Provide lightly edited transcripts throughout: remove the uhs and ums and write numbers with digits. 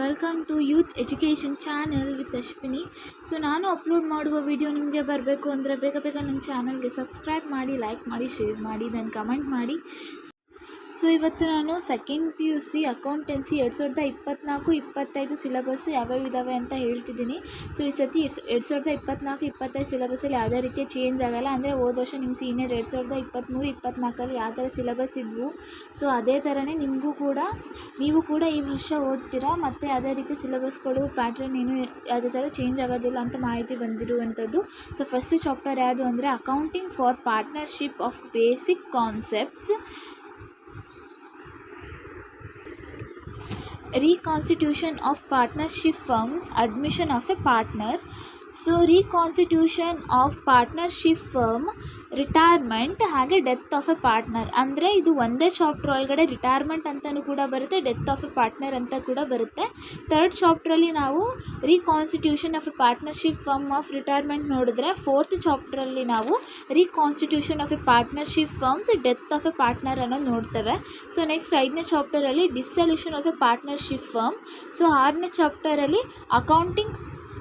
Welcome to youth education channel with Ashwini. So ನಾನು upload ಮಾಡುವ video ನಿಮಗೆ ಬರಬೇಕು ಅಂದರೆ ಬೇಗ ನನ್ನ ಚಾನಲ್ಗೆ ಸಬ್ಸ್ಕ್ರೈಬ್ ಮಾಡಿ, ಲೈಕ್ ಮಾಡಿ, ಶೇರ್ ಮಾಡಿ, ದೆನ್ ಕಮೆಂಟ್ ಮಾಡಿ. ಸೊ ಇವತ್ತು ನಾನು ಸೆಕೆಂಡ್ PUC ಅಕೌಂಟೆನ್ಸಿ 2024-25 ಸಿಲೆಬಸ್ಸು ಯಾವ್ಯಾವ ಇದ್ದಾವೆ ಅಂತ ಹೇಳ್ತಿದ್ದೀನಿ. ಸೊ ಈ ಸತಿ 2024-25 ಸಿಲೆಬಸ್ಸಲ್ಲಿ ಯಾವುದೇ ರೀತಿಯ ಚೇಂಜ್ ಆಗೋಲ್ಲ. ಅಂದರೆ ಹೋದ ವರ್ಷ ನಿಮ್ಮ ಸೀನಿಯರ್ 2023-24 ಯಾವ ಥರ ಸಿಲೆಬಸ್ ಇದ್ವು, ಸೊ ಅದೇ ಥರನೇ ನೀವು ಕೂಡ ಈ ವರ್ಷ ಓದ್ತೀರಾ. ಮತ್ತು ಅದೇ ರೀತಿ ಸಿಲೆಬಸ್ಗಳು ಪ್ಯಾಟ್ರನ್ ಏನು ಯಾವುದೇ ಥರ ಚೇಂಜ್ ಆಗೋದಿಲ್ಲ ಅಂತ ಮಾಹಿತಿ ಬಂದಿರುವಂಥದ್ದು. ಸೊ ಫಸ್ಟ್ ಚಾಪ್ಟರ್ ಯಾವುದು ಅಂದರೆ accounting for partnership of basic concepts, reconstitution of partnership firms, admission of a partner. So reconstitution of partnership firm, retirement ಹಾಗೆ ಡೆತ್ ಆಫ್ ಎ ಪಾರ್ಟ್ನರ್. ಅಂದರೆ ಇದು ಒಂದೇ ಚಾಪ್ಟರ್ ಒಳಗಡೆ ರಿಟೈರ್ಮೆಂಟ್ ಅಂತಲೂ ಕೂಡ ಬರುತ್ತೆ, ಡೆತ್ ಆಫ್ ಎ ಪಾರ್ಟ್ನರ್ ಅಂತ ಕೂಡ ಬರುತ್ತೆ. ಥರ್ಡ್ ಚಾಪ್ಟ್ರಲ್ಲಿ ನಾವು reconstitution of a partnership firm of retirement ನೋಡಿದ್ರೆ, ಫೋರ್ತ್ ಚಾಪ್ಟ್ರಲ್ಲಿ ನಾವು reconstitution of a partnership firms, death of a partner ಅನ್ನೋದು ನೋಡ್ತೇವೆ. ಸೊ ನೆಕ್ಸ್ಟ್ 5ನೇ ಚಾಪ್ಟರಲ್ಲಿ dissolution of a partnership firm. So 6ನೇ ಚಾಪ್ಟರಲ್ಲಿ accounting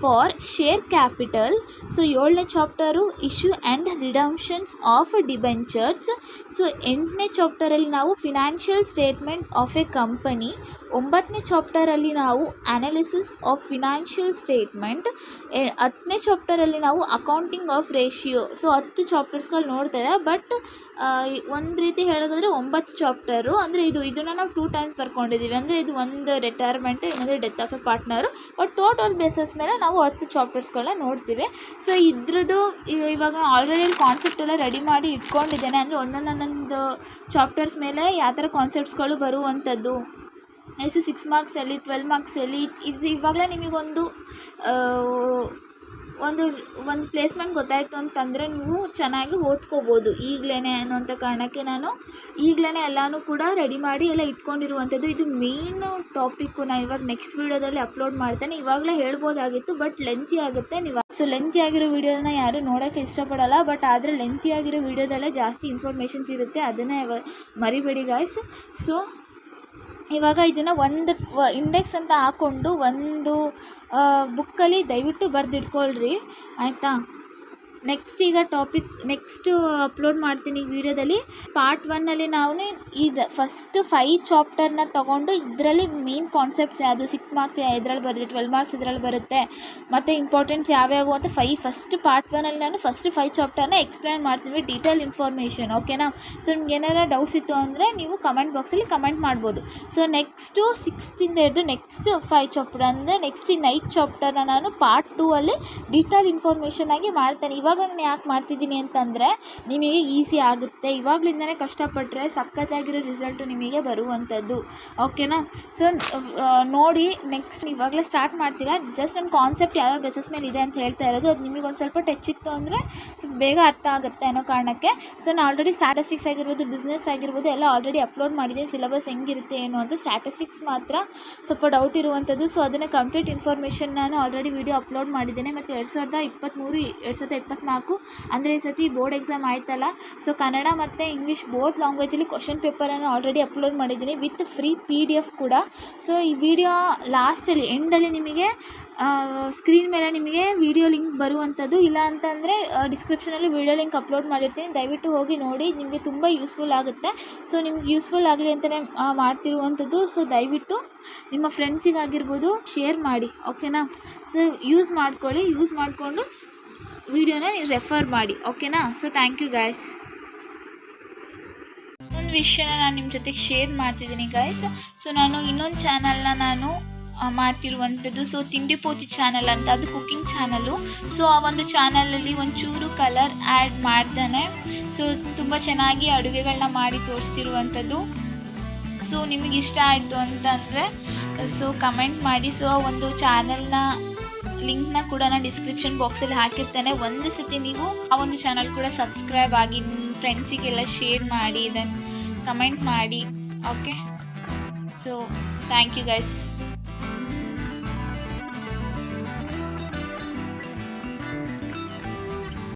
for share capital. So 7ನೇ chapter issue and redemptions of debentures. So 8ನೇ ಚಾಪ್ಟರಲ್ಲಿ ನಾವು financial statement of a company. 9ನೇ ಚಾಪ್ಟರಲ್ಲಿ ನಾವು ಅನಾಲಿಸಿಸ್ ಆಫ್ ಫಿನಾನ್ಷಿಯಲ್ ಸ್ಟೇಟ್ಮೆಂಟ್. 10ನೇ ಚಾಪ್ಟರಲ್ಲಿ ನಾವು ಅಕೌಂಟಿಂಗ್ ಆಫ್ ರೇಷಿಯೋ. ಸೊ 10 ಚಾಪ್ಟರ್ಸ್ಗಳು ನೋಡ್ತೇವೆ. ಬಟ್ ಒಂದು ರೀತಿ ಹೇಳೋದಾದರೆ 9 ಚಾಪ್ಟರು. ಅಂದರೆ ಇದನ್ನು ನಾವು 2 ಟೈಮ್ಸ್ ಬರ್ಕೊಂಡಿದ್ದೀವಿ. ಅಂದರೆ ಇದು ಒಂದು ರಿಟೈರ್ಮೆಂಟ್, ಇನ್ನೊಂದು death of A partner. But total basis ಮೇಲೆ ನಾವು 10 ಚಾಪ್ಟರ್ಸ್ಗಳನ್ನ ನೋಡ್ತೀವಿ. ಸೊ ಇದ್ರದ್ದು ಇವಾಗ ಆಲ್ರೆಡಿ ಕಾನ್ಸೆಪ್ಟ್ ಎಲ್ಲ ರೆಡಿ ಮಾಡಿ ಇಟ್ಕೊಂಡಿದ್ದೇನೆ. ಅಂದರೆ ಒಂದೊಂದು ಚಾಪ್ಟರ್ಸ್ ಮೇಲೆ ಯಾವ ಥರ ಕಾನ್ಸೆಪ್ಟ್ಸ್ಗಳು ಬರುವಂಥದ್ದು, ಎಷ್ಟು 6 ಮಾರ್ಕ್ಸಲ್ಲಿ 12 ಮಾರ್ಕ್ಸಲ್ಲಿ ಇದು ಇವಾಗಲೇ ನಿಮಗೊಂದು ಒಂದು ಪ್ಲೇಸ್ಮೆಂಟ್ ಗೊತ್ತಾಯಿತು ಅಂತಂದರೆ ನೀವು ಚೆನ್ನಾಗಿ ಓದ್ಕೋಬೋದು ಈಗಲೇ ಅನ್ನೋಂಥ ಕಾರಣಕ್ಕೆ ನಾನು ಈಗಲೇ ಎಲ್ಲನೂ ಕೂಡ ರೆಡಿ ಮಾಡಿ ಎಲ್ಲ ಇಟ್ಕೊಂಡಿರುವಂಥದ್ದು. ಇದು ಮೇಯ್ನು ಟಾಪಿಕ್ಕು. ನಾನು ಇವಾಗ ನೆಕ್ಸ್ಟ್ ವೀಡಿಯೋದಲ್ಲಿ ಅಪ್ಲೋಡ್ ಮಾಡ್ತೇನೆ. ಇವಾಗಲೇ ಹೇಳ್ಬೋದಾಗಿತ್ತು, ಬಟ್ ಲೆಂತಿ ಆಗುತ್ತೆ. ಸೊ ಲೆಂತಿ ಆಗಿರೋ ವೀಡಿಯೋನ ಯಾರೂ ನೋಡೋಕ್ಕೆ ಇಷ್ಟಪಡಲ್ಲ. ಬಟ್ ಆದರೆ ಲೆಂತಿ ಆಗಿರೋ ವೀಡಿಯೋದಲ್ಲೇ ಜಾಸ್ತಿ ಇನ್ಫಾರ್ಮೇಷನ್ಸ್ ಇರುತ್ತೆ, ಅದನ್ನೇ ಮರಿಬೇಡಿ ಗಾಯ್ಸ್. ಸೊ ಇವಾಗ ಇದನ್ನು ಒಂದು ಇಂಡೆಕ್ಸ್ ಅಂತ ಹಾಕ್ಕೊಂಡು ಒಂದು ಬುಕ್ಕಲ್ಲಿ ದಯವಿಟ್ಟು ಬರೆದಿಟ್ಕೊಳ್ರಿ, ಆಯಿತಾ. ಈಗ ನೆಕ್ಸ್ಟ್ ಅಪ್ಲೋಡ್ ಮಾಡ್ತೀನಿ ಈ ವಿಡಿಯೋದಲ್ಲಿ. ಪಾರ್ಟ್ 1ನಲ್ಲಿ ನಾವು ಇದು ಫಸ್ಟ್ 5 ಚಾಪ್ಟರ್ನ ತೊಗೊಂಡು ಇದರಲ್ಲಿ ಮೇನ್ ಕಾನ್ಸೆಪ್ಟ್ಸ್ ಯಾವುದು, 6 ಮಾರ್ಕ್ಸ್ ಇದರಲ್ಲಿ ಬರುತ್ತೆ, 12 ಮಾರ್ಕ್ಸ್ ಇದರಲ್ಲಿ ಬರುತ್ತೆ, ಮತ್ತು ಇಂಪಾರ್ಟೆಂಟ್ಸ್ ಯಾವ್ಯಾವು ಅಂತ ಫಸ್ಟ್ ಪಾರ್ಟ್ 1ನಲ್ಲಿ ನಾನು ಫಸ್ಟ್ 5 ಚಾಪ್ಟರ್ನ ಎಕ್ಸ್ಪ್ಲೈನ್ ಮಾಡ್ತೀನಿ, ಡೀಟೇಲ್ ಇನ್ಫಾರ್ಮೇಷನ್, ಓಕೆನಾ. ಸೊ ನಿಮ್ಗೆ ಏನಾರ ಡೌಟ್ಸ್ ಇತ್ತು ಅಂದರೆ ನೀವು ಕಮೆಂಟ್ ಬಾಕ್ಸಲ್ಲಿ ಕಮೆಂಟ್ ಮಾಡ್ಬೋದು. ಸೊ ನೆಕ್ಸ್ಟು 6th ಹಿಡಿದು ನೆಕ್ಸ್ಟ್ 5 ಚಾಪ್ಟರ್ ಅಂದರೆ ನೆಕ್ಸ್ಟ್ ಈ 9th ಚಾಪ್ಟರ್ನ ನಾನು ಪಾರ್ಟ್ 2ಅಲ್ಲಿ ಡೀಟೇಲ್ ಇನ್ಫಾರ್ಮೇಷನ್ ಆಗಿ ಮಾಡ್ತೇನೆ. ಇವಾಗ ನಾನು ಯಾಕೆ ಮಾಡ್ತಿದ್ದೀನಿ ಅಂತಂದರೆ ನಿಮಗೆ ಈಸಿ ಆಗುತ್ತೆ. ಇವಾಗಲಿಂದನೇ ಕಷ್ಟಪಟ್ಟರೆ ಸಖತ್ತಾಗಿರೋ ರಿಸಲ್ಟು ನಿಮಗೆ ಬರುವಂಥದ್ದು, ಓಕೆನಾ. ಸೊ ನೋಡಿ, ನೆಕ್ಸ್ಟ್ ಇವಾಗಲೇ ಸ್ಟಾರ್ಟ್ ಮಾಡ್ತೀರಾ. ಜಸ್ಟ್ ನನ್ನ ಕಾನ್ಸೆಪ್ಟ್ ಯಾವ ಬೇಸಸ್ ಮೇಲೆ ಇದೆ ಅಂತ ಹೇಳ್ತಾ ಇರೋದು. ಅದು ನಿಮಗೆ ಒಂದು ಸ್ವಲ್ಪ ಟಚ್ ಇತ್ತು ಅಂದರೆ ಬೇಗ ಅರ್ಥ ಆಗುತ್ತೆ ಅನ್ನೋ ಕಾರಣಕ್ಕೆ. ಸೊ ನಾನು ಆಲ್ರೆಡಿ ಸ್ಟ್ಯಾಟಿಸ್ಟಿಕ್ಸ್ ಆಗಿರ್ಬೋದು, ಬಿಸ್ನೆಸ್ ಆಗಿರ್ಬೋದು ಎಲ್ಲ ಆಲ್ರೆಡಿ ಅಪ್ಲೋಡ್ ಮಾಡಿದ್ದೀನಿ. ಸಿಲೆಬಸ್ ಹೆಂಗಿರುತ್ತೆ ಏನು ಅಂತ. ಸ್ಟ್ಯಾಟಿಸ್ಟಿಕ್ಸ್ ಮಾತ್ರ ಸ್ವಲ್ಪ ಡೌಟ್ ಇರುವಂಥದ್ದು. ಸೊ ಅದನ್ನು ಕಂಪ್ಲೀಟ್ ಇನ್ಫಾರ್ಮೇಷನ್ ನಾನು ಆಲ್ರೆಡಿ ವಿಡಿಯೋ ಅಪ್ಲೋಡ್ ಮಾಡಿದ್ದೇನೆ. ಮತ್ತು 2023-2024 ಅಂದರೆ ಈ ಸತಿ ಬೋರ್ಡ್ ಎಕ್ಸಾಮ್ ಆಯ್ತಲ್ಲ. ಸೊ ಕನ್ನಡ ಮತ್ತು ಇಂಗ್ಲೀಷ್ ಬೋತ್ ಲ್ಯಾಂಗ್ವೇಜಲ್ಲಿ ಕ್ವಶನ್ ಪೇಪರನ್ನು ಆಲ್ರೆಡಿ ಅಪ್ಲೋಡ್ ಮಾಡಿದ್ದೀನಿ ವಿತ್ ಫ್ರೀ PDF ಕೂಡ. ಸೊ ಈ ವಿಡಿಯೋ ಲಾಸ್ಟಲ್ಲಿ ಎಂಡಲ್ಲಿ ನಿಮಗೆ ಸ್ಕ್ರೀನ್ ಮೇಲೆ ನಿಮಗೆ ವಿಡಿಯೋ ಲಿಂಕ್ ಬರುವಂಥದ್ದು. ಇಲ್ಲ ಅಂತಂದರೆ ಡಿಸ್ಕ್ರಿಪ್ಷನಲ್ಲಿ ವಿಡಿಯೋ ಲಿಂಕ್ ಅಪ್ಲೋಡ್ ಮಾಡಿರ್ತೀನಿ, ದಯವಿಟ್ಟು ಹೋಗಿ ನೋಡಿ, ನಿಮಗೆ ತುಂಬ ಯೂಸ್ಫುಲ್ ಆಗುತ್ತೆ. ಸೊ ನಿಮ್ಗೆ ಯೂಸ್ಫುಲ್ ಆಗಲಿ ಅಂತಲೇ ಮಾಡ್ತಿರುವಂಥದ್ದು. ಸೊ ದಯವಿಟ್ಟು ನಿಮ್ಮ ಫ್ರೆಂಡ್ಸಿಗಾಗಿರ್ಬೋದು ಶೇರ್ ಮಾಡಿ, ಓಕೆನಾ. ಸೊ ಯೂಸ್ ಮಾಡಿಕೊಂಡು ವಿಡಿಯೋನ ನೀವು ರೆಫರ್ ಮಾಡಿ, ಓಕೆನಾ. So thank you guys. ಒಂದು ವಿಷಯನ ನಾನು ನಿಮ್ಮ ಜೊತೆಗೆ ಶೇರ್ ಮಾಡ್ತಿದ್ದೀನಿ ಗಾಯ್ಸ್. ಸೊ ನಾನು ಇನ್ನೊಂದು ಚಾನಲ್ನ ನಾನು ಮಾಡ್ತಿರುವಂಥದ್ದು. ಸೊ ತಿಂಡಿ ಪೋತಿ ಚಾನಲ್ ಅಂತ, ಅದು ಕುಕ್ಕಿಂಗ್ ಚಾನಲ್ಲು. ಸೊ ಆ ಒಂದು ಚಾನಲಲ್ಲಿ ಒಂಚೂರು ಕಲರ್ ಆ್ಯಡ್ ಮಾಡ್ತಾನೆ. ಸೊ ತುಂಬ ಚೆನ್ನಾಗಿ ಅಡುಗೆಗಳನ್ನ ಮಾಡಿ ತೋರಿಸ್ತಿರುವಂಥದ್ದು. ಸೊ ನಿಮಗೆ ಇಷ್ಟ ಆಯಿತು ಅಂತಂದರೆ ಸೊ ಕಮೆಂಟ್ ಮಾಡಿ. ಸೊ ಒಂದು ಚಾನಲ್ನ ಲಿಂಕ್ನ ಕೂಡ ನಾನು ಡಿಸ್ಕ್ರಿಪ್ಷನ್ ಬಾಕ್ಸಲ್ಲಿ ಹಾಕಿರ್ತೇನೆ. ಒಂದು ಸತಿ ನೀವು ಆ ಒಂದು ಚಾನಲ್ ಕೂಡ ಸಬ್ಸ್ಕ್ರೈಬ್ ಆಗಿ ನಿಮ್ಮ ಫ್ರೆಂಡ್ಸಿಗೆಲ್ಲ ಶೇರ್ ಮಾಡಿ, ದೆನ್ ಕಮೆಂಟ್ ಮಾಡಿ, okay. So thank you guys.